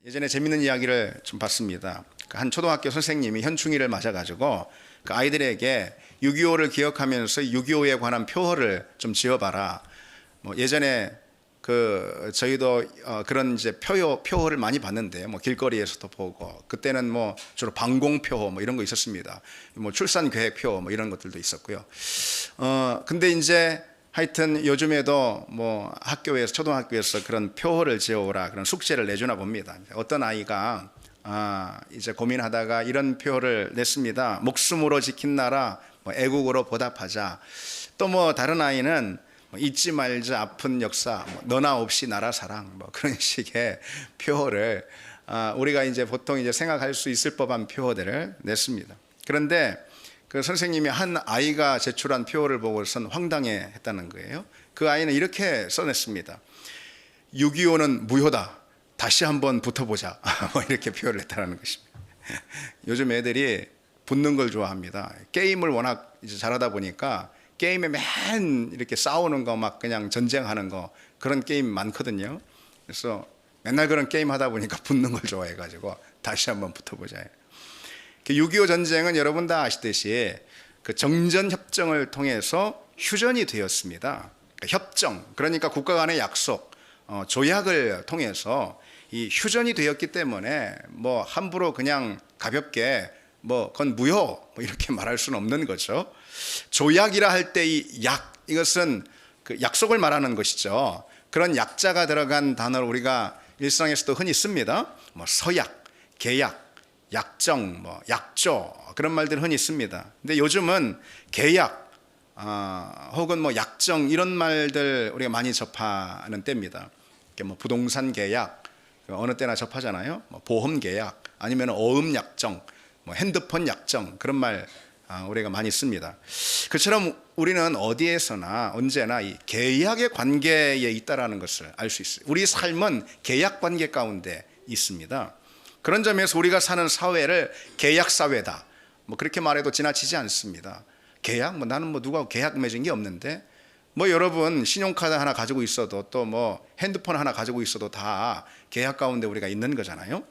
예전에 재밌는 이야기를 좀 봤습니다. 한 초등학교 선생님이 현충일을 맞아가지고 그 아이들에게 6.25를 기억하면서 6.25에 관한 표어를 좀 지어봐라. 뭐 예전에 저희도 그런 이제 표어를 많이 봤는데 뭐 길거리에서도 보고 그때는 뭐 주로 방공표어 뭐 이런 거 있었습니다. 뭐 출산계획표 뭐 이런 것들도 있었고요. 근데 이제 하여튼 요즘에도 뭐 학교에서 초등학교에서 그런 표어를 지어오라 그런 숙제를 내주나 봅니다. 어떤 아이가 이제 고민하다가 이런 표어를 냈습니다. 목숨으로 지킨 나라, 뭐 애국으로 보답하자. 또 뭐 다른 아이는 뭐 잊지 말자 아픈 역사, 뭐 너나 없이 나라 사랑, 뭐 그런 식의 표어를 우리가 이제 보통 이제 생각할 수 있을 법한 표어들을 냈습니다. 그런데 그 선생님이 한 아이가 제출한 표어를 보고선 황당해 했다는 거예요. 그 아이는 이렇게 써냈습니다. 6.25는 무효다. 다시 한번 붙어보자. 뭐 이렇게 표현을 했다는 것입니다. 요즘 애들이 붙는 걸 좋아합니다. 게임을 워낙 이제 잘하다 보니까 게임에 맨 이렇게 싸우는 거 막 그냥 전쟁하는 거 그런 게임 많거든요. 그래서 맨날 그런 게임 하다 보니까 붙는 걸 좋아해가지고 다시 한번 붙어보자. 6.25 전쟁은 여러분 다 아시듯이 그 정전협정을 통해서 휴전이 되었습니다. 협정, 그러니까 국가 간의 약속, 조약을 통해서 이 휴전이 되었기 때문에 뭐 함부로 그냥 가볍게 뭐 그건 무효 뭐 이렇게 말할 수는 없는 거죠. 조약이라 할 때 이 약, 이것은 그 약속을 말하는 것이죠. 그런 약자가 들어간 단어를 우리가 일상에서도 흔히 씁니다. 뭐 서약, 계약, 약정, 뭐 약조 그런 말들 흔히 씁니다. 근데 요즘은 계약 혹은 뭐 약정 이런 말들 우리가 많이 접하는 때입니다. 뭐 부동산 계약 어느 때나 접하잖아요. 뭐 보험 계약 아니면 어음 약정, 뭐 핸드폰 약정 그런 말 우리가 많이 씁니다. 그처럼 우리는 어디에서나 언제나 이 계약의 관계에 있다라는 것을 알 수 있어요. 우리 삶은 계약 관계 가운데 있습니다. 그런 점에서 우리가 사는 사회를 계약 사회다. 뭐 그렇게 말해도 지나치지 않습니다. 계약? 뭐 나는 뭐 누가 계약 맺은 게 없는데 뭐 여러분 신용카드 하나 가지고 있어도 또 뭐 핸드폰 하나 가지고 있어도 다 계약 가운데 우리가 있는 거잖아요.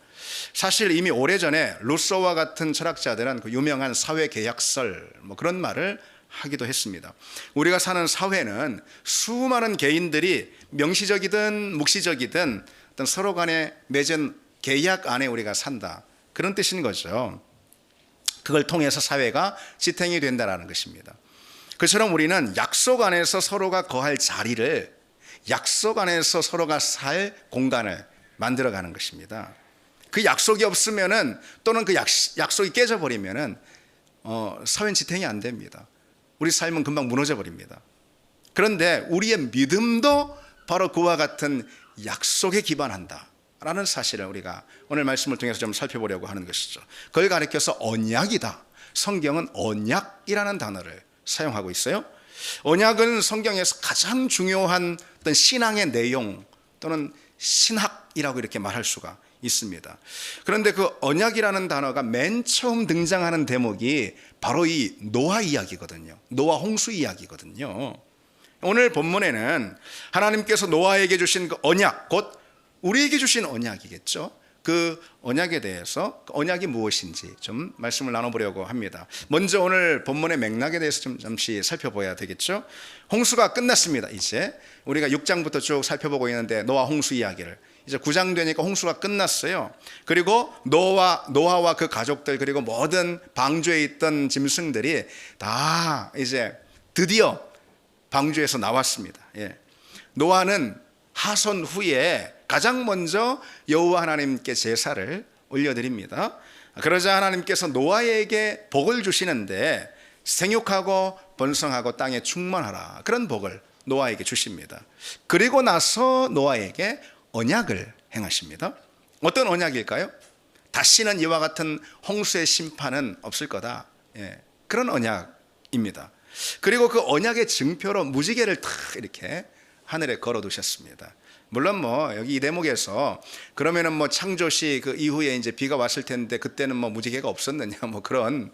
사실 이미 오래전에 루소와 같은 철학자들은 그 유명한 사회계약설 뭐 그런 말을 하기도 했습니다. 우리가 사는 사회는 수많은 개인들이 명시적이든 묵시적이든 어떤 서로 간에 맺은 계약 안에 우리가 산다. 그런 뜻인 거죠. 그걸 통해서 사회가 지탱이 된다는 것입니다. 그처럼 우리는 약속 안에서 서로가 거할 자리를 약속 안에서 서로가 살 공간을 만들어가는 것입니다. 그 약속이 없으면은 또는 그 약속이 깨져버리면은 사회는 지탱이 안 됩니다. 우리 삶은 금방 무너져 버립니다. 그런데 우리의 믿음도 바로 그와 같은 약속에 기반한다. 라는 사실을 우리가 오늘 말씀을 통해서 좀 살펴보려고 하는 것이죠. 그걸 가리켜서 언약이다. 성경은 언약이라는 단어를 사용하고 있어요. 언약은 성경에서 가장 중요한 어떤 신앙의 내용 또는 신학이라고 이렇게 말할 수가 있습니다. 그런데 그 언약이라는 단어가 맨 처음 등장하는 대목이 바로 이 노아 이야기거든요. 노아 홍수 이야기거든요. 오늘 본문에는 하나님께서 노아에게 주신 그 언약, 곧 우리에게 주신 언약이겠죠. 그 언약에 대해서 그 언약이 무엇인지 좀 말씀을 나눠보려고 합니다. 먼저 오늘 본문의 맥락에 대해서 좀 잠시 살펴봐야 되겠죠. 홍수가 끝났습니다. 이제 우리가 6장부터 쭉 살펴보고 있는데 노아 홍수 이야기를 이제 9장 되니까 홍수가 끝났어요. 그리고 노아와 그 가족들 그리고 모든 방주에 있던 짐승들이 다 이제 드디어 방주에서 나왔습니다. 노아는 하선 후에 가장 먼저 여호와 하나님께 제사를 올려드립니다. 그러자 하나님께서 노아에게 복을 주시는데 생육하고 번성하고 땅에 충만하라 그런 복을 노아에게 주십니다. 그리고 나서 노아에게 언약을 행하십니다. 어떤 언약일까요? 다시는 이와 같은 홍수의 심판은 없을 거다. 그런 언약입니다. 그리고 그 언약의 증표로 무지개를 탁 이렇게 하늘에 걸어 두셨습니다. 물론 뭐 여기 이 대목에서 그러면은 뭐 창조시 그 이후에 이제 비가 왔을 텐데 그때는 뭐 무지개가 없었느냐 뭐 그런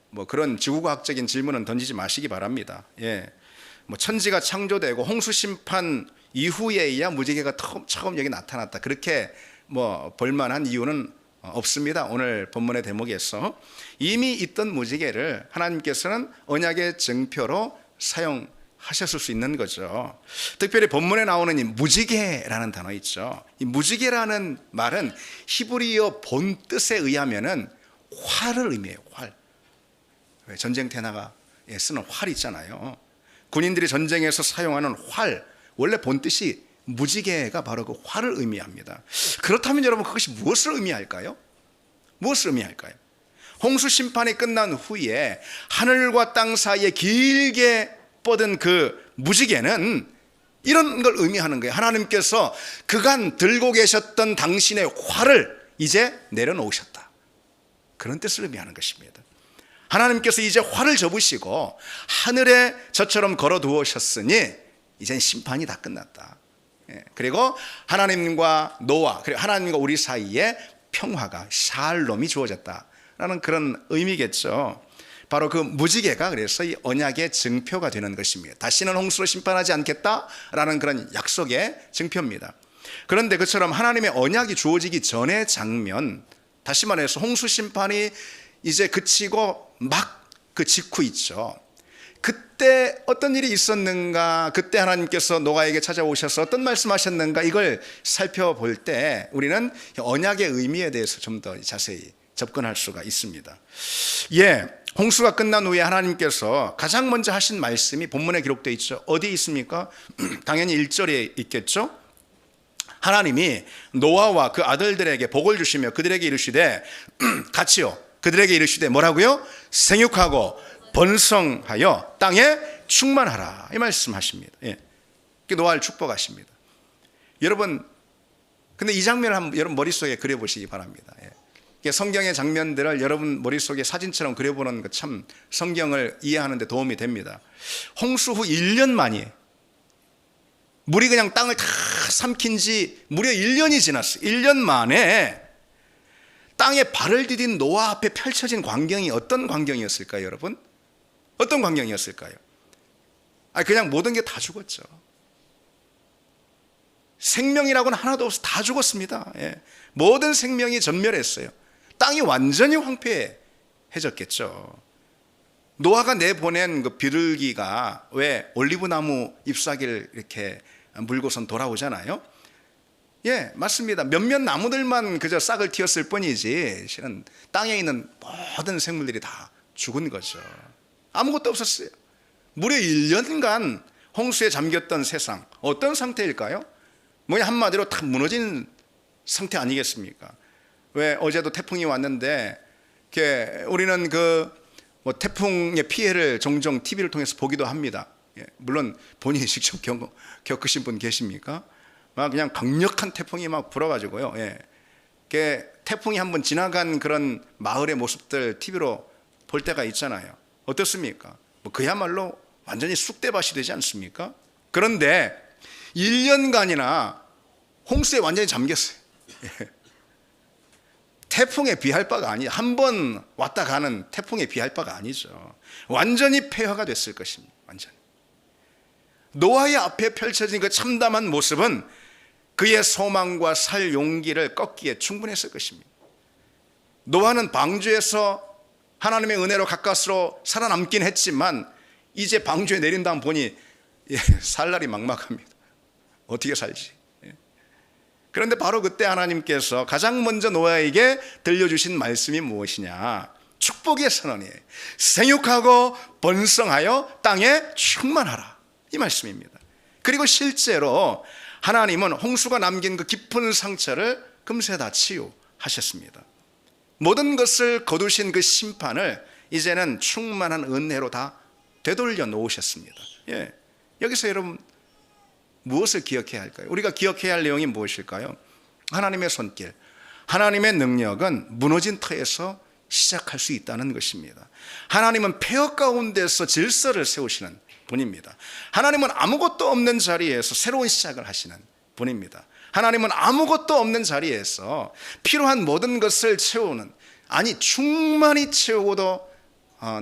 뭐 그런 지구과학적인 질문은 던지지 마시기 바랍니다. 뭐 천지가 창조되고 홍수 심판 이후에야 무지개가 처음 여기 나타났다 그렇게 뭐 볼만한 이유는 없습니다. 오늘 본문의 대목에서 이미 있던 무지개를 하나님께서는 언약의 증표로 사용하셨을 수 있는 거죠. 특별히 본문에 나오는 이 무지개라는 단어 있죠. 이 무지개라는 말은 히브리어 본 뜻에 의하면은 활을 의미해요. 활. 왜 전쟁터에 쓰는 활 있잖아요. 군인들이 전쟁에서 사용하는 활, 원래 본 뜻이 무지개가 바로 그 활을 의미합니다. 그렇다면 여러분, 그것이 무엇을 의미할까요? 무엇을 의미할까요? 홍수 심판이 끝난 후에 하늘과 땅 사이에 길게 뻗은 그 무지개는 이런 걸 의미하는 거예요. 하나님께서 그간 들고 계셨던 당신의 활을 이제 내려놓으셨다. 그런 뜻을 의미하는 것입니다. 하나님께서 이제 활을 접으시고 하늘에 저처럼 걸어두으셨으니 이젠 심판이 다 끝났다. 그리고 하나님과 노아, 그리고 하나님과 우리 사이에 평화가, 샬롬이 주어졌다라는 그런 의미겠죠. 바로 그 무지개가 그래서 이 언약의 증표가 되는 것입니다. 다시는 홍수로 심판하지 않겠다라는 그런 약속의 증표입니다. 그런데 그처럼 하나님의 언약이 주어지기 전의 장면, 다시 말해서 홍수 심판이 이제 그치고 막 그 직후 있죠. 그때 어떤 일이 있었는가, 그때 하나님께서 노아에게 찾아오셔서 어떤 말씀하셨는가, 이걸 살펴볼 때 우리는 언약의 의미에 대해서 좀 더 자세히 접근할 수가 있습니다. 홍수가 끝난 후에 하나님께서 가장 먼저 하신 말씀이 본문에 기록되어 있죠. 어디에 있습니까? 당연히 1절에 있겠죠. 하나님이 노아와 그 아들들에게 복을 주시며 그들에게 이르시되 같이요, 그들에게 이르시되 뭐라고요? 생육하고 번성하여 땅에 충만하라, 이 말씀하십니다. 노아를 축복하십니다. 여러분, 근데 이 장면을 한번 여러분 머릿속에 그려보시기 바랍니다. 성경의 장면들을 여러분 머릿속에 사진처럼 그려보는 것 참 성경을 이해하는 데 도움이 됩니다. 홍수 후 1년 만이에요. 물이 그냥 땅을 다 삼킨 지 무려 1년이 지났어요. 1년 만에 땅에 발을 디딘 노아 앞에 펼쳐진 광경이 어떤 광경이었을까요, 여러분? 어떤 광경이었을까요? 그냥 모든 게 다 죽었죠. 생명이라고는 하나도 없어 다 죽었습니다. 모든 생명이 전멸했어요. 땅이 완전히 황폐해졌겠죠. 노아가 내보낸 그 비둘기가 왜 올리브나무 잎사귀를 이렇게 물고선 돌아오잖아요. 맞습니다. 몇몇 나무들만 그저 싹을 틔웠을 뿐이지 실은 땅에 있는 모든 생물들이 다 죽은 거죠. 아무것도 없었어요. 무려 1년간 홍수에 잠겼던 세상, 어떤 상태일까요? 한마디로 다 무너진 상태 아니겠습니까? 왜 어제도 태풍이 왔는데 우리는 태풍의 피해를 종종 TV를 통해서 보기도 합니다. 물론 본인이 직접 겪으신 분 계십니까? 그냥 강력한 태풍이 막 불어가지고요. 태풍이 한번 지나간 그런 마을의 모습들 TV로 볼 때가 있잖아요. 어떻습니까? 그야말로 완전히 쑥대밭이 되지 않습니까? 그런데 1년간이나 홍수에 완전히 잠겼어요. 태풍에 비할 바가 아니에요. 한 번 왔다 가는 태풍에 비할 바가 아니죠. 완전히 폐허가 됐을 것입니다. 완전히. 노아의 앞에 펼쳐진 그 참담한 모습은 그의 소망과 살 용기를 꺾기에 충분했을 것입니다. 노아는 방주에서 하나님의 은혜로 가까스로 살아남긴 했지만 이제 방주에 내린 다음 보니 살 날이 막막합니다. 어떻게 살지? 그런데 바로 그때 하나님께서 가장 먼저 노아에게 들려주신 말씀이 무엇이냐? 축복의 선언이에요. 생육하고 번성하여 땅에 충만하라, 이 말씀입니다. 그리고 실제로 하나님은 홍수가 남긴 그 깊은 상처를 금세 다 치유하셨습니다. 모든 것을 거두신 그 심판을 이제는 충만한 은혜로 다 되돌려 놓으셨습니다. 여기서 여러분 무엇을 기억해야 할까요? 우리가 기억해야 할 내용이 무엇일까요? 하나님의 손길, 하나님의 능력은 무너진 터에서 시작할 수 있다는 것입니다. 하나님은 폐허 가운데서 질서를 세우시는 분입니다. 하나님은 아무것도 없는 자리에서 새로운 시작을 하시는 분입니다. 하나님은 아무것도 없는 자리에서 필요한 모든 것을 채우는, 충만히 채우고도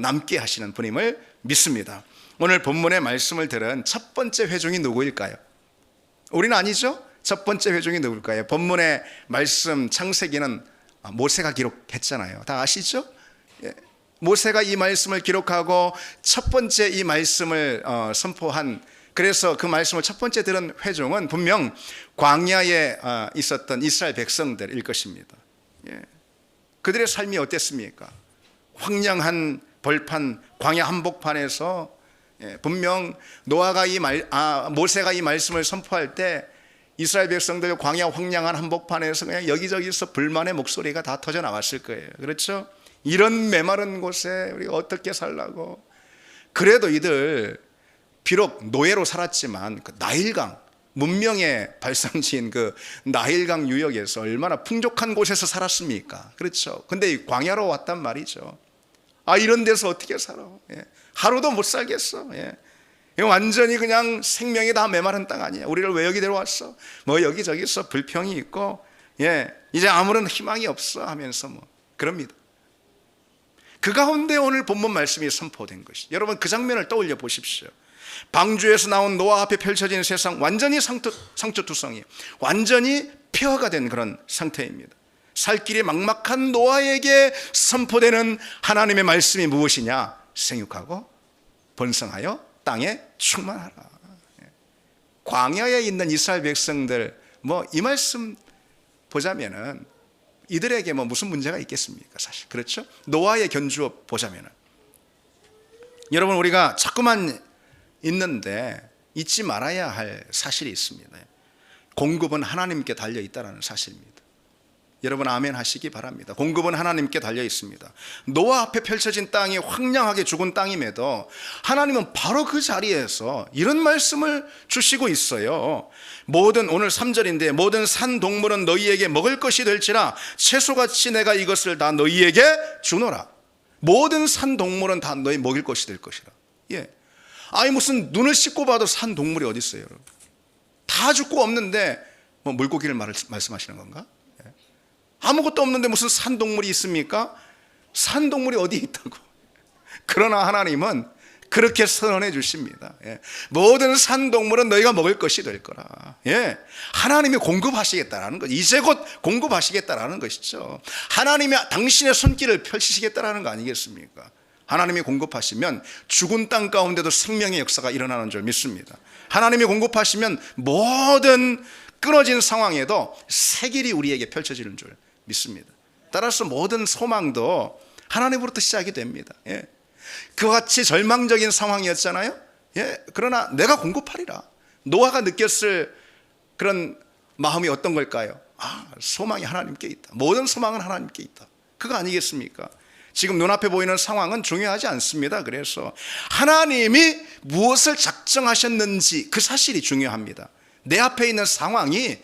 남게 하시는 분임을 믿습니다. 오늘 본문의 말씀을 들은 첫 번째 회중이 누구일까요? 우리는 아니죠? 첫 번째 회중이 누굴까요? 본문의 말씀 창세기는 모세가 기록했잖아요. 다 아시죠? 예. 모세가 이 말씀을 기록하고 첫 번째 이 말씀을 선포한, 그래서 그 말씀을 첫 번째 들은 회중은 분명 광야에 있었던 이스라엘 백성들일 것입니다. 예. 그들의 삶이 어땠습니까? 황량한 벌판, 광야 한복판에서 분명 모세가 이 말씀을 선포할 때 이스라엘 백성들 광야 황량한 한복판에서 그냥 여기저기서 불만의 목소리가 다 터져 나왔을 거예요. 그렇죠? 이런 메마른 곳에 우리가 어떻게 살라고. 그래도 이들 비록 노예로 살았지만 그 나일강, 문명의 발상지인 그 나일강 유역에서 얼마나 풍족한 곳에서 살았습니까? 그렇죠? 근데 광야로 왔단 말이죠. 이런 데서 어떻게 살아? 하루도 못 살겠어. 완전히 그냥 생명이 다 메마른 땅 아니야. 우리를 왜 여기 데려왔어? 뭐 여기저기서 불평이 있고, 이제 아무런 희망이 없어 하면서 그럽니다. 그 가운데 오늘 본문 말씀이 선포된 것이, 여러분 그 장면을 떠올려 보십시오. 방주에서 나온 노아 앞에 펼쳐진 세상, 완전히 상처투성이, 완전히 폐허가 된 그런 상태입니다. 살 길이 막막한 노아에게 선포되는 하나님의 말씀이 무엇이냐? 생육하고 번성하여 땅에 충만하라. 광야에 있는 이스라엘 백성들, 이 말씀 보자면은 이들에게 무슨 문제가 있겠습니까? 사실 그렇죠? 노아의 견주어 보자면은, 여러분 우리가 자꾸만 있는데 잊지 말아야 할 사실이 있습니다. 공급은 하나님께 달려 있다는 사실입니다. 여러분 아멘 하시기 바랍니다. 공급은 하나님께 달려 있습니다. 노아 앞에 펼쳐진 땅이 황량하게 죽은 땅임에도 하나님은 바로 그 자리에서 이런 말씀을 주시고 있어요. 오늘 3절인데 모든 산 동물은 너희에게 먹을 것이 될지라 채소같이 내가 이것을 다 너희에게 주노라. 모든 산 동물은 다 너희 먹일 것이 될 것이라. 무슨 눈을 씻고 봐도 산 동물이 어디 있어요? 여러분? 다 죽고 없는데 물고기를 말씀하시는 건가? 아무것도 없는데 무슨 산동물이 있습니까? 산동물이 어디 있다고. 그러나 하나님은 그렇게 선언해 주십니다. 모든 산동물은 너희가 먹을 것이 될 거라. 하나님이 공급하시겠다라는 것, 이제 곧 공급하시겠다라는 것이죠. 하나님이 당신의 손길을 펼치시겠다라는 거 아니겠습니까? 하나님이 공급하시면 죽은 땅 가운데도 생명의 역사가 일어나는 줄 믿습니다. 하나님이 공급하시면 모든 끊어진 상황에도 새 길이 우리에게 펼쳐지는 줄 믿습니다. 따라서 모든 소망도 하나님으로부터 시작이 됩니다. 그와 같이 절망적인 상황이었잖아요. 그러나 내가 공급하리라. 노아가 느꼈을 그런 마음이 어떤 걸까요? 소망이 하나님께 있다. 모든 소망은 하나님께 있다. 그거 아니겠습니까? 지금 눈앞에 보이는 상황은 중요하지 않습니다. 그래서 하나님이 무엇을 작정하셨는지 그 사실이 중요합니다. 내 앞에 있는 상황이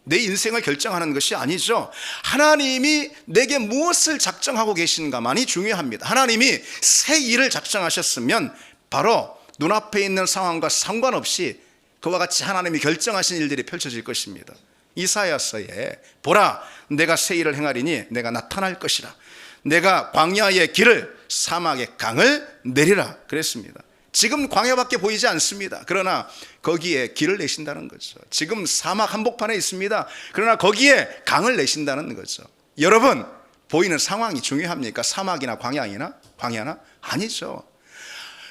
내 인생을 결정하는 것이 아니죠. 하나님이 내게 무엇을 작정하고 계신가만이 중요합니다. 하나님이 새 일을 작정하셨으면 바로 눈앞에 있는 상황과 상관없이 그와 같이 하나님이 결정하신 일들이 펼쳐질 것입니다. 이사야서에 보라 내가 새 일을 행하리니 내가 나타날 것이라. 내가 광야의 길을 사막의 강을 내리라 그랬습니다. 지금 광야밖에 보이지 않습니다. 그러나 거기에 길을 내신다는 거죠. 지금 사막 한복판에 있습니다. 그러나 거기에 강을 내신다는 거죠. 여러분 보이는 상황이 중요합니까? 사막이나 광야나? 아니죠.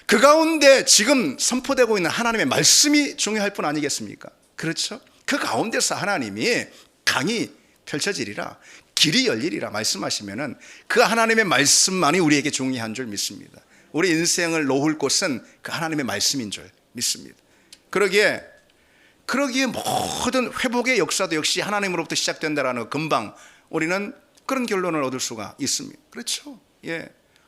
그 가운데 지금 선포되고 있는 하나님의 말씀이 중요할 뿐 아니겠습니까? 그렇죠? 그 가운데서 하나님이 강이 펼쳐지리라, 길이 열리리라 말씀하시면은 그 하나님의 말씀만이 우리에게 중요한 줄 믿습니다. 우리 인생을 놓을 곳은 그 하나님의 말씀인 줄 믿습니다. 그러기에 모든 회복의 역사도 역시 하나님으로부터 시작된다라는 금방 우리는 그런 결론을 얻을 수가 있습니다. 그렇죠?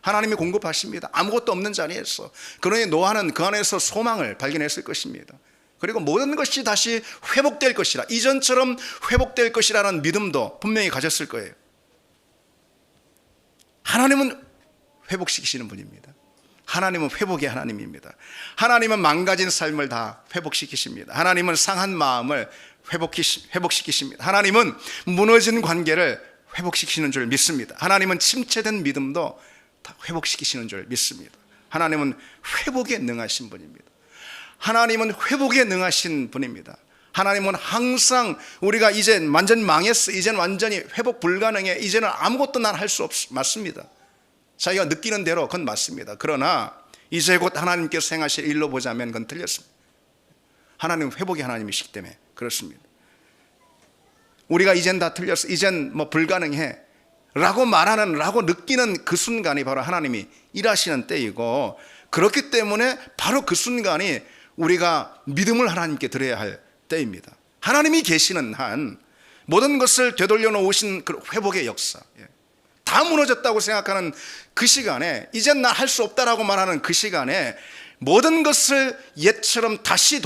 하나님이 공급하십니다. 아무것도 없는 자리에서. 그러니 노아는 그 안에서 소망을 발견했을 것입니다. 그리고 모든 것이 다시 회복될 것이라, 이전처럼 회복될 것이라는 믿음도 분명히 가졌을 거예요. 하나님은 회복시키시는 분입니다. 하나님은 회복의 하나님입니다. 하나님은 망가진 삶을 다 회복시키십니다. 하나님은 상한 마음을 회복시키십니다. 하나님은 무너진 관계를 회복시키시는 줄 믿습니다. 하나님은 침체된 믿음도 다 회복시키시는 줄 믿습니다. 하나님은 회복에 능하신 분입니다. 하나님은 회복에 능하신 분입니다. 하나님은 항상 우리가 이제 완전히 망했어, 이제는 완전히 회복 불가능해, 이제는 아무것도 난 할 수 없어, 맞습니다. 자기가 느끼는 대로 그건 맞습니다. 그러나 이제 곧 하나님께서 행하실 일로 보자면 그건 틀렸습니다. 하나님은 회복의 하나님이시기 때문에 그렇습니다. 우리가 이젠 다 틀렸어, 이젠 뭐 불가능해 라고 말하는, 라고 느끼는 그 순간이 바로 하나님이 일하시는 때이고, 그렇기 때문에 바로 그 순간이 우리가 믿음을 하나님께 드려야 할 때입니다. 하나님이 계시는 한 모든 것을 되돌려 놓으신 그 회복의 역사, 다 무너졌다고 생각하는 그 시간에, 이젠 나 할 수 없다라고 말하는 그 시간에 모든 것을 옛처럼 다시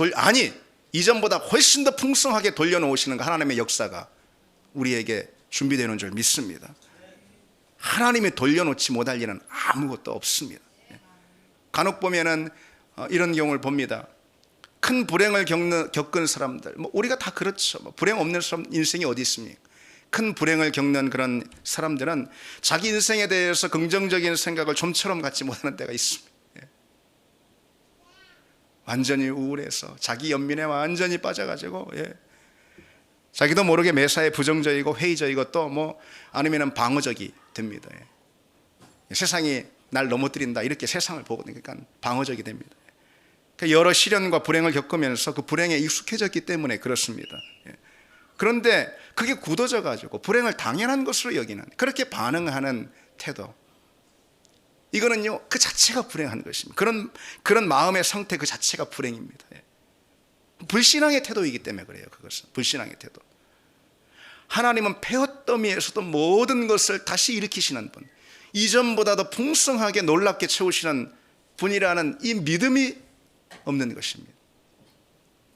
이전보다 훨씬 더 풍성하게 돌려놓으시는 하나님의 역사가 우리에게 준비되는 줄 믿습니다. 하나님이 돌려놓지 못할 일은 아무것도 없습니다. 간혹 보면은 이런 경우를 봅니다. 큰 불행을 겪은 사람들, 우리가 다 그렇죠. 불행 없는 사람 인생이 어디 있습니까? 큰 불행을 겪는 그런 사람들은 자기 인생에 대해서 긍정적인 생각을 좀처럼 갖지 못하는 때가 있습니다. 완전히 우울해서 자기 연민에 완전히 빠져가지고, 자기도 모르게 매사에 부정적이고 회의적이고 또 아니면 방어적이 됩니다. 세상이 날 넘어뜨린다 이렇게 세상을 보거든요. 그러니까 방어적이 됩니다. 여러 시련과 불행을 겪으면서 그 불행에 익숙해졌기 때문에 그렇습니다. 그런데 그게 굳어져 가지고 불행을 당연한 것으로 여기는, 그렇게 반응하는 태도, 이거는요 그 자체가 불행한 것입니다. 그런 마음의 상태 그 자체가 불행입니다. 불신앙의 태도이기 때문에 그래요. 그것은 불신앙의 태도. 하나님은 폐허더미에서도 모든 것을 다시 일으키시는 분, 이전보다 더 풍성하게 놀랍게 채우시는 분이라는 이 믿음이 없는 것입니다.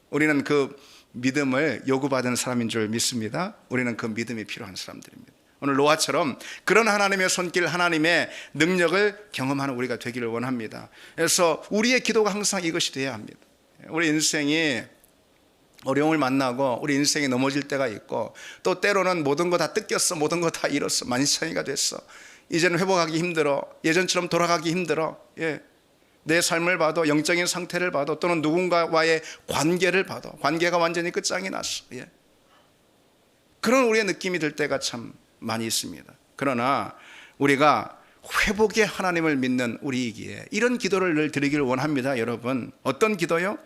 우리는 그 믿음을 요구받은 사람인 줄 믿습니다. 우리는 그 믿음이 필요한 사람들입니다. 오늘 노아처럼 그런 하나님의 손길, 하나님의 능력을 경험하는 우리가 되기를 원합니다. 그래서 우리의 기도가 항상 이것이 되어야 합니다. 우리 인생이 어려움을 만나고 우리 인생이 넘어질 때가 있고, 또 때로는 모든 거 다 뜯겼어, 모든 거 다 잃었어, 만신창이가 됐어, 이제는 회복하기 힘들어, 예전처럼 돌아가기 힘들어, 내 삶을 봐도, 영적인 상태를 봐도, 또는 누군가와의 관계를 봐도 관계가 완전히 끝장이 났어. 그런 우리의 느낌이 들 때가 참 많이 있습니다. 그러나 우리가 회복의 하나님을 믿는 우리이기에 이런 기도를 늘 드리기를 원합니다. 여러분, 어떤 기도요?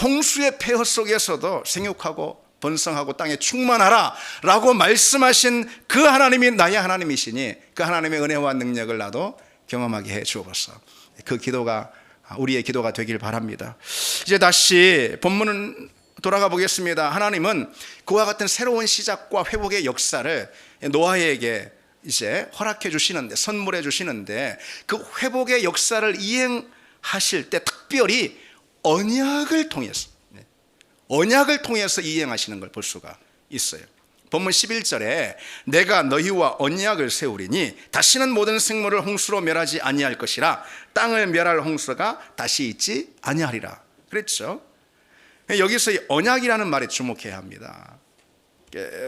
홍수의 폐허 속에서도 생육하고 번성하고 땅에 충만하라 라고 말씀하신 그 하나님이 나의 하나님이시니 그 하나님의 은혜와 능력을 나도 경험하게 해 주옵소서. 그 기도가 우리의 기도가 되길 바랍니다. 이제 다시 본문은 돌아가 보겠습니다. 하나님은 그와 같은 새로운 시작과 회복의 역사를 노아에게 이제 허락해 주시는데, 선물해 주시는데, 그 회복의 역사를 이행하실 때 특별히 언약을 통해서 이행하시는 걸 볼 수가 있어요. 본문 11절에 내가 너희와 언약을 세우리니 다시는 모든 생물을 홍수로 멸하지 아니할 것이라, 땅을 멸할 홍수가 다시 있지 아니하리라 그랬죠. 여기서 이 언약이라는 말에 주목해야 합니다.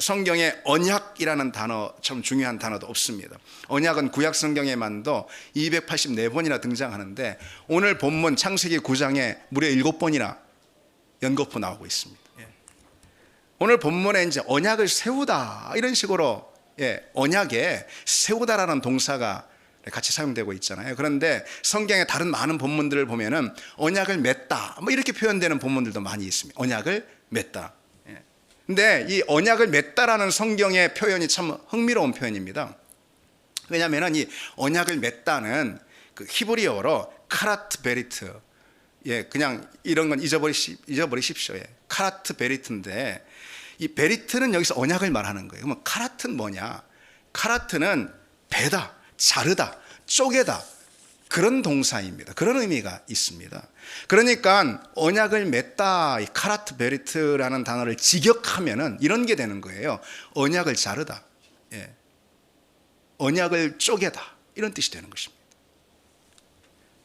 성경에 언약이라는 단어, 참 중요한 단어도 없습니다. 언약은 구약 성경에만도 284번이나 등장하는데 오늘 본문 창세기 9장에 무려 7번이나 연거푸 나오고 있습니다. 오늘 본문에 이제 언약을 세우다 이런 식으로, 언약에 세우다라는 동사가 같이 사용되고 있잖아요. 그런데 성경의 다른 많은 본문들을 보면은 언약을 맺다 이렇게 표현되는 본문들도 많이 있습니다. 언약을 맺다. 근데 이 언약을 맺다라는 성경의 표현이 참 흥미로운 표현입니다. 왜냐하면 이 언약을 맺다는 그 히브리어로 카라트 베리트, 그냥 이런 건 잊어버리십시오. 카라트 베리트인데, 이 베리트는 여기서 언약을 말하는 거예요. 그러면 카라트는 뭐냐? 카라트는 베다, 자르다, 쪼개다, 그런 동사입니다. 그런 의미가 있습니다. 그러니까 언약을 맺다, 이 카라트 베리트라는 단어를 직역하면은 이런 게 되는 거예요. 언약을 자르다, 언약을 쪼개다, 이런 뜻이 되는 것입니다.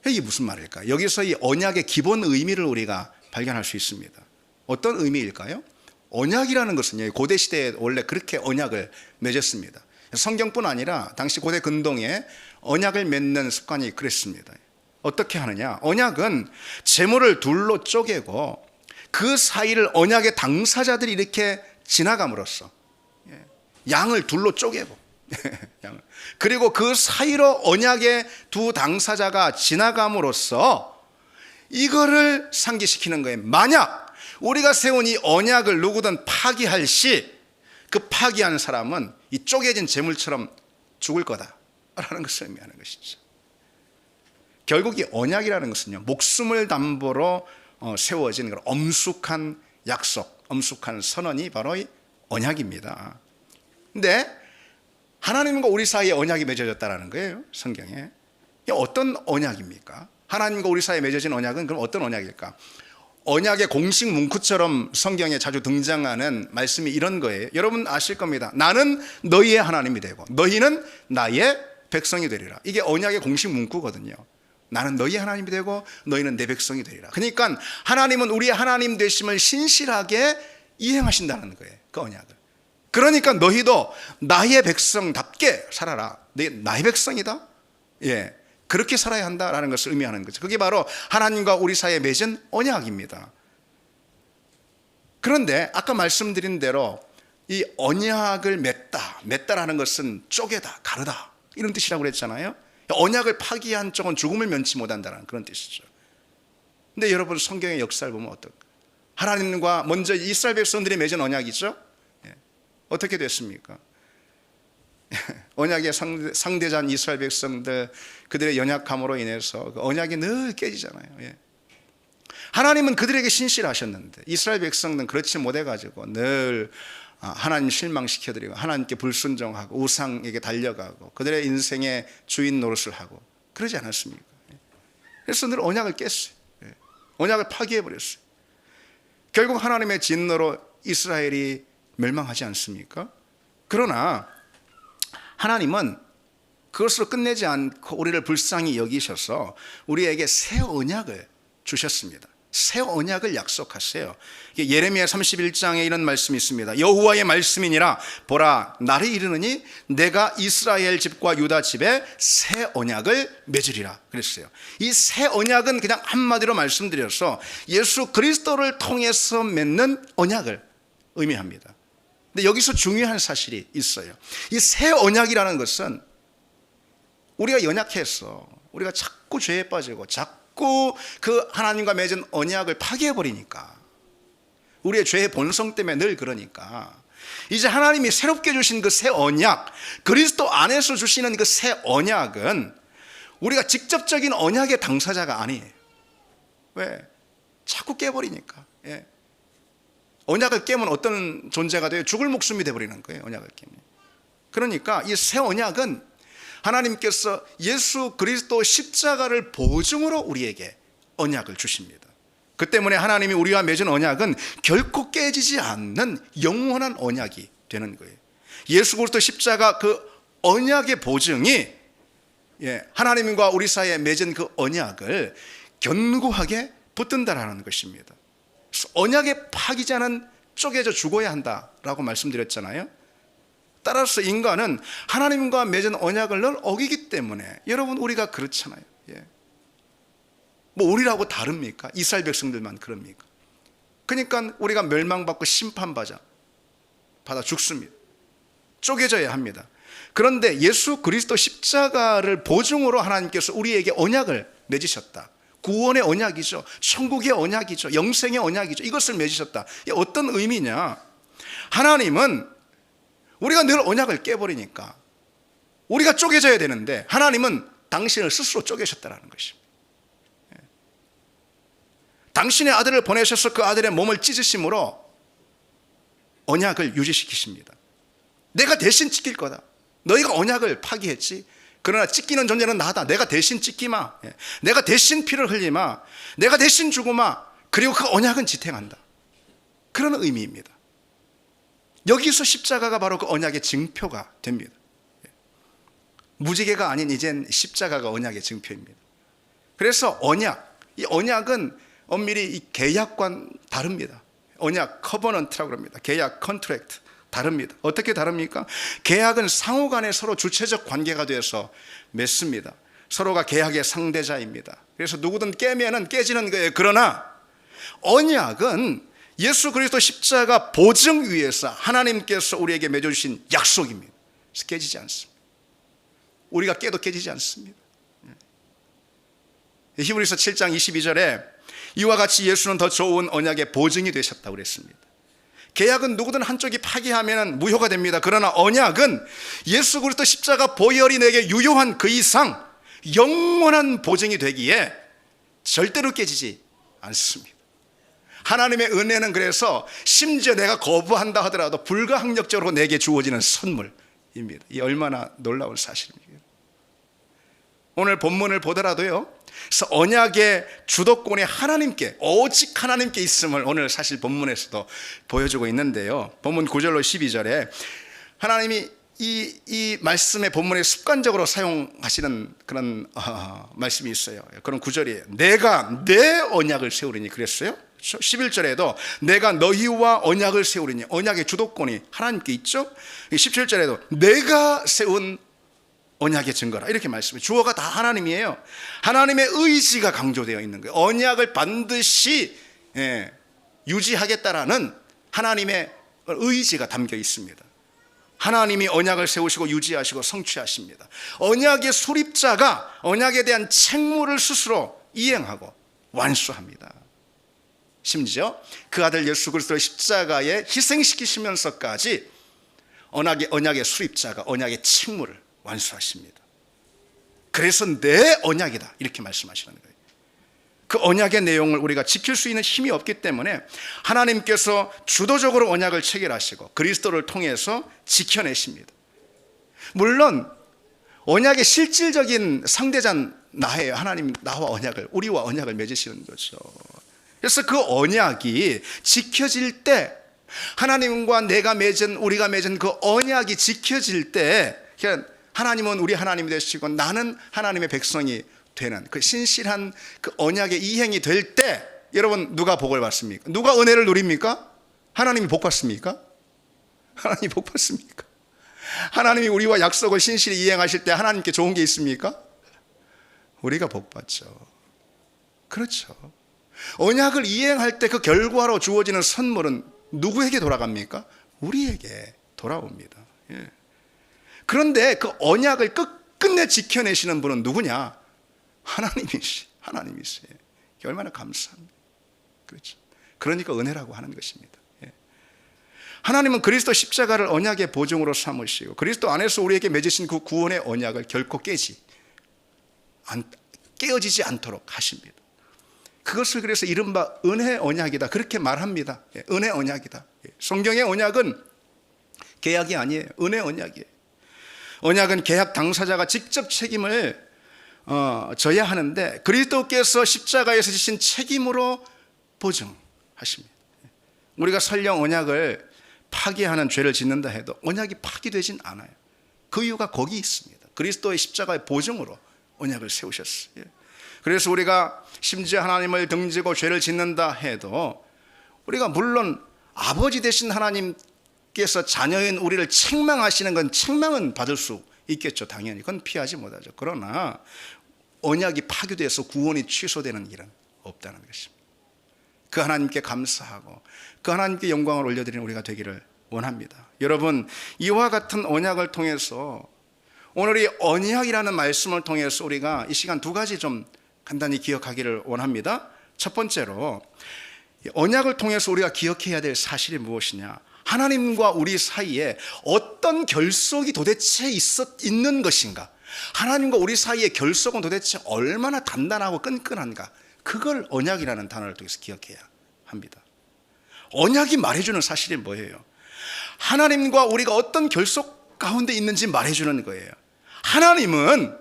이게 무슨 말일까요? 여기서 이 언약의 기본 의미를 우리가 발견할 수 있습니다. 어떤 의미일까요? 언약이라는 것은 고대 시대에 원래 그렇게 언약을 맺었습니다. 성경뿐 아니라 당시 고대 근동에 언약을 맺는 습관이 그랬습니다. 어떻게 하느냐? 언약은 재물을 둘로 쪼개고 그 사이를 언약의 당사자들이 이렇게 지나감으로써 양을 둘로 쪼개고 그리고 그 사이로 언약의 두 당사자가 지나감으로써 이거를 상기시키는 거예요. 만약 우리가 세운 이 언약을 누구든 파기할 시 그 파기하는 사람은 이 쪼개진 재물처럼 죽을 거다라는 것을 의미하는 것이죠. 결국 이 언약이라는 것은요, 목숨을 담보로 세워진 그런 엄숙한 약속, 엄숙한 선언이 바로 이 언약입니다. 근데 하나님과 우리 사이에 언약이 맺어졌다는 거예요, 성경에. 이게 어떤 언약입니까? 하나님과 우리 사이에 맺어진 언약은 그럼 어떤 언약일까? 언약의 공식 문구처럼 성경에 자주 등장하는 말씀이 이런 거예요. 여러분 아실 겁니다. 나는 너희의 하나님이 되고 너희는 나의 백성이 되리라. 이게 언약의 공식 문구거든요. 나는 너희의 하나님이 되고 너희는 내 백성이 되리라. 그러니까 하나님은 우리의 하나님 되심을 신실하게 이행하신다는 거예요, 그 언약을. 그러니까 너희도 나의 백성답게 살아라. 나의 백성이다. 예, 그렇게 살아야 한다라는 것을 의미하는 거죠. 그게 바로 하나님과 우리 사이에 맺은 언약입니다. 그런데 아까 말씀드린 대로 이 언약을 맺다라는 것은 쪼개다, 가르다 이런 뜻이라고 그랬잖아요. 언약을 파기한 쪽은 죽음을 면치 못한다는 그런 뜻이죠. 근데 여러분 성경의 역사를 보면 어떨까? 하나님과 먼저 이스라엘 백성들이 맺은 언약이죠. 어떻게 됐습니까? 언약의 상대자인 이스라엘 백성들, 그들의 연약함으로 인해서 그 언약이 늘 깨지잖아요. 하나님은 그들에게 신실하셨는데 이스라엘 백성들은 그렇지 못해가지고 늘 하나님 실망시켜드리고 하나님께 불순종하고 우상에게 달려가고 그들의 인생의 주인 노릇을 하고 그러지 않았습니까? 그래서 늘 언약을 깼어요. 언약을 파기해버렸어요. 결국 하나님의 진노로 이스라엘이 멸망하지 않습니까? 그러나 하나님은 그것으로 끝내지 않고 우리를 불쌍히 여기셔서 우리에게 새 언약을 주셨습니다. 새 언약을 약속하세요. 예레미야 31장에 이런 말씀이 있습니다. 여호와의 말씀이니라 보라 날이 이르느니 내가 이스라엘 집과 유다 집에 새 언약을 맺으리라 그랬어요. 이 새 언약은 그냥 한마디로 말씀드려서 예수 그리스도를 통해서 맺는 언약을 의미합니다. 근데 여기서 중요한 사실이 있어요. 이 새 언약이라는 것은 우리가 연약해서 우리가 자꾸 죄에 빠지고 자꾸 그 하나님과 맺은 언약을 파괴해버리니까 우리의 죄의 본성 때문에 늘 그러니까 이제 하나님이 새롭게 주신 그 새 언약, 그리스도 안에서 주시는 그 새 언약은 우리가 직접적인 언약의 당사자가 아니에요. 왜? 자꾸 깨버리니까. 언약을 깨면 어떤 존재가 돼요? 죽을 목숨이 돼버리는 거예요, 언약을 깨면. 그러니까 이 새 언약은 하나님께서 예수 그리스도 십자가를 보증으로 우리에게 언약을 주십니다. 그 때문에 하나님이 우리와 맺은 언약은 결코 깨지지 않는 영원한 언약이 되는 거예요. 예수 그리스도 십자가 그 언약의 보증이 하나님과 우리 사이에 맺은 그 언약을 견고하게 붙든다라는 것입니다. 언약의 파기자는 쪼개져 죽어야 한다라고 말씀드렸잖아요. 따라서 인간은 하나님과 맺은 언약을 늘 어기기 때문에 여러분 우리가 그렇잖아요. 뭐 우리라고 다릅니까? 이스라엘 백성들만 그럽니까? 그러니까 우리가 멸망받고 심판받아 죽습니다. 쪼개져야 합니다. 그런데 예수 그리스도 십자가를 보증으로 하나님께서 우리에게 언약을 맺으셨다. 구원의 언약이죠. 천국의 언약이죠. 영생의 언약이죠. 이것을 맺으셨다. 이게 어떤 의미냐? 하나님은 우리가 늘 언약을 깨버리니까 우리가 쪼개져야 되는데 하나님은 당신을 스스로 쪼개셨다는 것입니다. 당신의 아들을 보내셔서 그 아들의 몸을 찢으심으로 언약을 유지시키십니다. 내가 대신 찢길 거다. 너희가 언약을 파기했지. 그러나 찢기는 존재는 나다. 내가 대신 찢기마. 내가 대신 피를 흘리마. 내가 대신 죽으마. 그리고 그 언약은 지탱한다. 그런 의미입니다. 여기서 십자가가 바로 그 언약의 증표가 됩니다. 무지개가 아닌 이젠 십자가가 언약의 증표입니다. 그래서 이 언약은 엄밀히 이 계약과는 다릅니다. 언약, 커버넌트라고 합니다. 계약, 컨트랙트 다릅니다. 어떻게 다릅니까? 계약은 상호 간에 서로 주체적 관계가 되어서 맺습니다. 서로가 계약의 상대자입니다. 그래서 누구든 깨면은 깨지는 거예요. 그러나 언약은 예수 그리스도 십자가 보증 위에서 하나님께서 우리에게 맺어주신 약속입니다. 그래서 깨지지 않습니다. 우리가 깨도 깨지지 않습니다. 히브리서 7장 22절에 이와 같이 예수는 더 좋은 언약의 보증이 되셨다고 그랬습니다. 계약은 누구든 한쪽이 파기하면 무효가 됩니다. 그러나 언약은 예수 그리스도 십자가 보혈이 내게 유효한 그 이상 영원한 보증이 되기에 절대로 깨지지 않습니다. 하나님의 은혜는 그래서 심지어 내가 거부한다 하더라도 불가항력적으로 내게 주어지는 선물입니다. 이 얼마나 놀라운 사실입니까? 오늘 본문을 보더라도요, 그래서 언약의 주도권이 하나님께, 오직 하나님께 있음을 오늘 사실 본문에서도 보여주고 있는데요. 본문 9절로 12절에 하나님이 이 말씀의 본문에 습관적으로 사용하시는 그런 말씀이 있어요. 그런 구절이에요. 내가 내 언약을 세우리니 그랬어요. 11절에도 내가 너희와 언약을 세우리니, 언약의 주도권이 하나님께 있죠. 17절에도 내가 세운 언약의 증거라, 이렇게 말씀해요. 주어가 다 하나님이에요. 하나님의 의지가 강조되어 있는 거예요. 언약을 반드시 유지하겠다라는 하나님의 의지가 담겨 있습니다. 하나님이 언약을 세우시고 유지하시고 성취하십니다. 언약의 수립자가 언약에 대한 책무를 스스로 이행하고 완수합니다. 심지어 그 아들 예수 그리스도를 십자가에 희생시키시면서까지 언약의 수립자가 언약의 책무를 완수하십니다. 그래서 내 언약이다, 이렇게 말씀하시는 거예요. 그 언약의 내용을 우리가 지킬 수 있는 힘이 없기 때문에 하나님께서 주도적으로 언약을 체결하시고 그리스도를 통해서 지켜내십니다. 물론 언약의 실질적인 상대자는 나예요. 하나님, 나와 언약을, 우리와 언약을 맺으시는 거죠. 그래서 그 언약이 지켜질 때, 하나님과 내가 맺은, 우리가 맺은 그 언약이 지켜질 때, 하나님은 우리 하나님이 되시고 나는 하나님의 백성이 되는 그 신실한 그 언약의 이행이 될 때, 여러분 누가 복을 받습니까? 누가 은혜를 누립니까? 하나님이 복 받습니까? 하나님이 복 받습니까? 하나님이 우리와 약속을 신실히 이행하실 때 하나님께 좋은 게 있습니까? 우리가 복 받죠. 그렇죠. 언약을 이행할 때 그 결과로 주어지는 선물은 누구에게 돌아갑니까? 우리에게 돌아옵니다. 예. 그런데 그 언약을 끝끝내 지켜내시는 분은 누구냐? 하나님이세요. 얼마나 감사합니다. 그렇죠. 그러니까 은혜라고 하는 것입니다. 예. 하나님은 그리스도 십자가를 언약의 보증으로 삼으시고 그리스도 안에서 우리에게 맺으신 그 구원의 언약을 결코 깨어지지 않도록 하십니다. 그것을 그래서 이른바 은혜 언약이다, 그렇게 말합니다. 예, 은혜 언약이다. 예, 성경의 언약은 계약이 아니에요. 은혜 언약이에요. 언약은 계약 당사자가 직접 책임을 져야 하는데 그리스도께서 십자가에서 지신 책임으로 보증하십니다. 우리가 설령 언약을 파기하는 죄를 짓는다 해도 언약이 파기되진 않아요. 그 이유가 거기 있습니다. 그리스도의 십자가의 보증으로 언약을 세우셨어요. 그래서 우리가 심지어 하나님을 등지고 죄를 짓는다 해도 우리가 물론 아버지 되신 하나님께서 자녀인 우리를 책망하시는 건 책망은 받을 수 있겠죠. 당연히 그건 피하지 못하죠. 그러나 언약이 파괴돼서 구원이 취소되는 일은 없다는 것입니다. 그 하나님께 감사하고 그 하나님께 영광을 올려드리는 우리가 되기를 원합니다. 여러분, 이와 같은 언약을 통해서 오늘 이 언약이라는 말씀을 통해서 우리가 이 시간 두 가지 좀 간단히 기억하기를 원합니다. 첫 번째로 언약을 통해서 우리가 기억해야 될 사실이 무엇이냐? 하나님과 우리 사이에 어떤 결속이 도대체 있는 것인가? 하나님과 우리 사이의 결속은 도대체 얼마나 단단하고 끈끈한가? 그걸 언약이라는 단어를 통해서 기억해야 합니다. 언약이 말해주는 사실이 뭐예요? 하나님과 우리가 어떤 결속 가운데 있는지 말해주는 거예요. 하나님은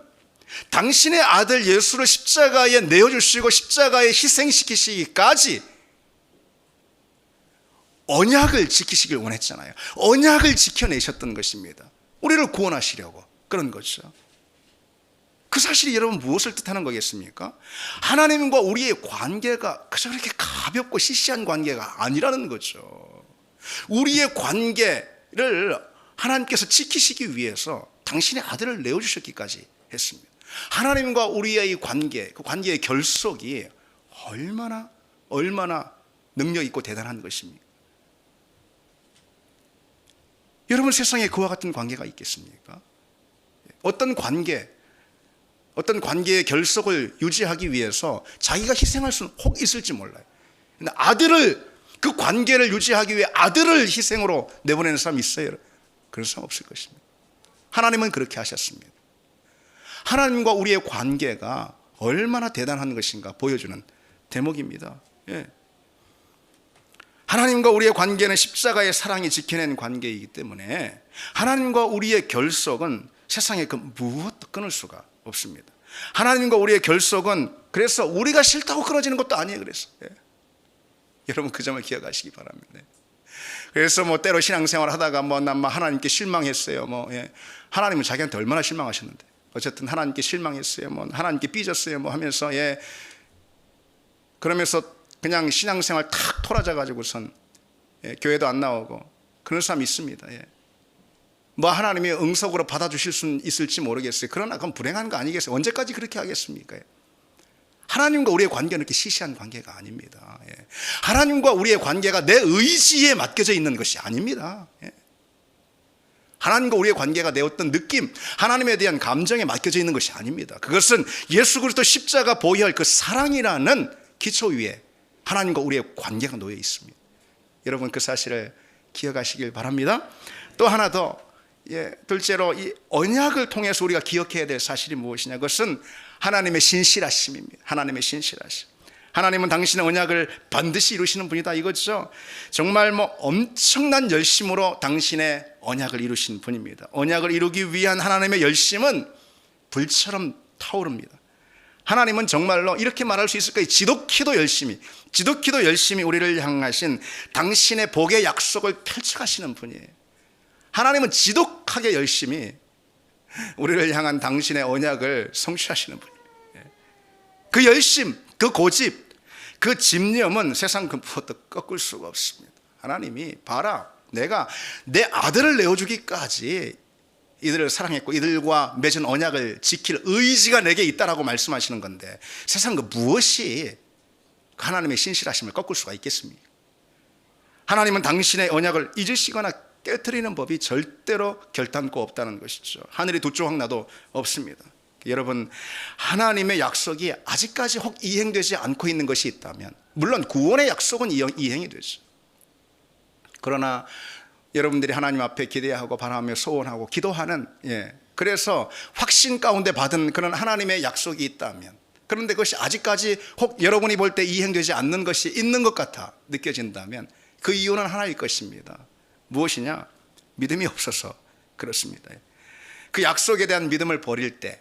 당신의 아들 예수를 십자가에 내어주시고 십자가에 희생시키시기까지 언약을 지키시길 원했잖아요. 언약을 지켜내셨던 것입니다. 우리를 구원하시려고 그런 거죠. 그 사실이 여러분 무엇을 뜻하는 거겠습니까? 하나님과 우리의 관계가 그저 그렇게 가볍고 시시한 관계가 아니라는 거죠. 우리의 관계를 하나님께서 지키시기 위해서 당신의 아들을 내어주셨기까지 했습니다. 하나님과 우리의 관계, 그 관계의 결속이 얼마나 능력 있고 대단한 것입니까? 여러분, 세상에 그와 같은 관계가 있겠습니까? 어떤 관계의 결속을 유지하기 위해서 자기가 희생할 수는 혹 있을지 몰라요. 근데 그 관계를 유지하기 위해 아들을 희생으로 내보내는 사람이 있어요? 그런 사람 없을 것입니다. 하나님은 그렇게 하셨습니다. 하나님과 우리의 관계가 얼마나 대단한 것인가 보여주는 대목입니다. 예. 하나님과 우리의 관계는 십자가의 사랑이 지켜낸 관계이기 때문에 하나님과 우리의 결속은 세상에 그 무엇도 끊을 수가 없습니다. 하나님과 우리의 결속은 그래서 우리가 싫다고 끊어지는 것도 아니에요. 그래서 여러분, 그 점을 기억하시기 바랍니다. 그래서 때로 신앙생활 하다가 난 하나님께 실망했어요. 하나님은 자기한테 얼마나 실망하셨는데, 어쨌든 하나님께 실망했어요. 하나님께 삐졌어요. 하면서 그러면서 그냥 신앙생활 탁 토라져 가지고선 교회도 안 나오고 그런 사람이 있습니다. 하나님이 응석으로 받아주실 수는 있을지 모르겠어요. 그러나 그건 불행한 거 아니겠어요? 언제까지 그렇게 하겠습니까? 하나님과 우리의 관계는 이렇게 시시한 관계가 아닙니다. 하나님과 우리의 관계가 내 의지에 맡겨져 있는 것이 아닙니다. 하나님과 우리의 관계가 내 어떤 느낌, 하나님에 대한 감정에 맡겨져 있는 것이 아닙니다. 그것은 예수 그리스도 십자가 보혈 그 사랑이라는 기초 위에 하나님과 우리의 관계가 놓여 있습니다. 여러분, 그 사실을 기억하시길 바랍니다. 또 하나 더, 둘째로 이 언약을 통해서 우리가 기억해야 될 사실이 무엇이냐? 그것은 하나님의 신실하심입니다. 하나님의 신실하심. 하나님은 당신의 언약을 반드시 이루시는 분이다, 이거죠. 정말 엄청난 열심으로 당신의 언약을 이루신 분입니다. 언약을 이루기 위한 하나님의 열심은 불처럼 타오릅니다. 하나님은 정말로 이렇게 말할 수 있을 거예요. 지독히도 열심히 우리를 향하신 당신의 복의 약속을 펼쳐가시는 분이에요. 하나님은 지독하게 열심히 우리를 향한 당신의 언약을 성취하시는 분이에요. 그 열심, 그 고집, 그 집념은 세상 그 무엇도 꺾을 수가 없습니다. 하나님이 봐라, 내가 내 아들을 내어주기까지 이들을 사랑했고 이들과 맺은 언약을 지킬 의지가 내게 있다라고 말씀하시는 건데, 세상 그 무엇이 하나님의 신실하심을 꺾을 수가 있겠습니까? 하나님은 당신의 언약을 잊으시거나 깨트리는 법이 절대로 결단코 없다는 것이죠. 하늘이 두 조각 나도 없습니다. 여러분, 하나님의 약속이 아직까지 혹 이행되지 않고 있는 것이 있다면, 물론 구원의 약속은 이행이 되죠. 그러나 여러분들이 하나님 앞에 기대하고 바라며 소원하고 기도하는, 그래서 확신 가운데 받은 그런 하나님의 약속이 있다면, 그런데 그것이 아직까지 혹 여러분이 볼 때 이행되지 않는 것이 있는 것 같아 느껴진다면, 그 이유는 하나일 것입니다. 무엇이냐? 믿음이 없어서 그렇습니다. 그 약속에 대한 믿음을 버릴 때,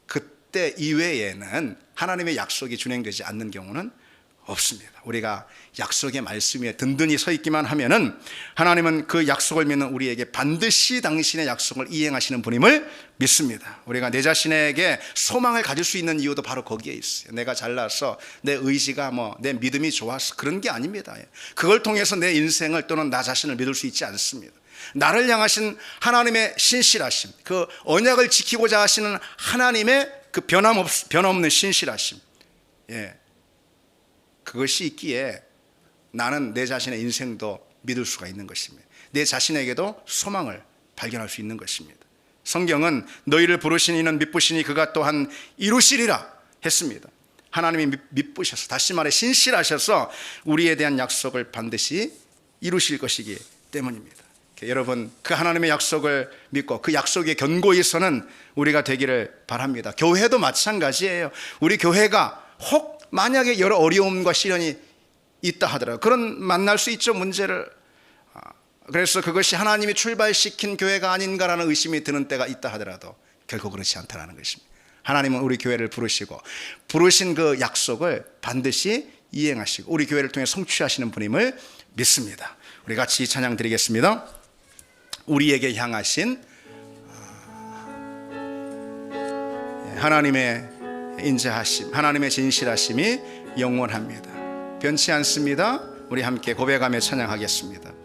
그때 이외에는 하나님의 약속이 준행되지 않는 경우는 없습니다. 우리가 약속의 말씀 위에 든든히 서 있기만 하면은 하나님은 그 약속을 믿는 우리에게 반드시 당신의 약속을 이행하시는 분임을 믿습니다. 우리가 내 자신에게 소망을 가질 수 있는 이유도 바로 거기에 있어요. 내가 잘나서 내 의지가 내 믿음이 좋아서 그런 게 아닙니다. 그걸 통해서 내 인생을 또는 나 자신을 믿을 수 있지 않습니다. 나를 향하신 하나님의 신실하심, 그 언약을 지키고자 하시는 하나님의 그 변함없는 신실하심, 그것이 있기에 나는 내 자신의 인생도 믿을 수가 있는 것입니다. 내 자신에게도 소망을 발견할 수 있는 것입니다. 성경은 너희를 부르신 이는 미쁘시니 그가 또한 이루시리라 했습니다. 하나님이 미쁘셔서, 다시 말해 신실하셔서 우리에 대한 약속을 반드시 이루실 것이기 때문입니다. 여러분, 그 하나님의 약속을 믿고 그 약속에 견고히 서는 우리가 되기를 바랍니다. 교회도 마찬가지예요. 우리 교회가 혹 만약에 여러 어려움과 시련이 있다 하더라도, 그런 만날 수 있죠, 문제를. 그래서 그것이 하나님이 출발시킨 교회가 아닌가라는 의심이 드는 때가 있다 하더라도 결코 그렇지 않다는 것입니다. 하나님은 우리 교회를 부르시고 부르신 그 약속을 반드시 이행하시고 우리 교회를 통해 성취하시는 분임을 믿습니다. 우리 같이 찬양 드리겠습니다. 우리에게 향하신 하나님의 인자하심, 하나님의 진실하심이 영원합니다. 변치 않습니다. 우리 함께 고백하며 찬양하겠습니다.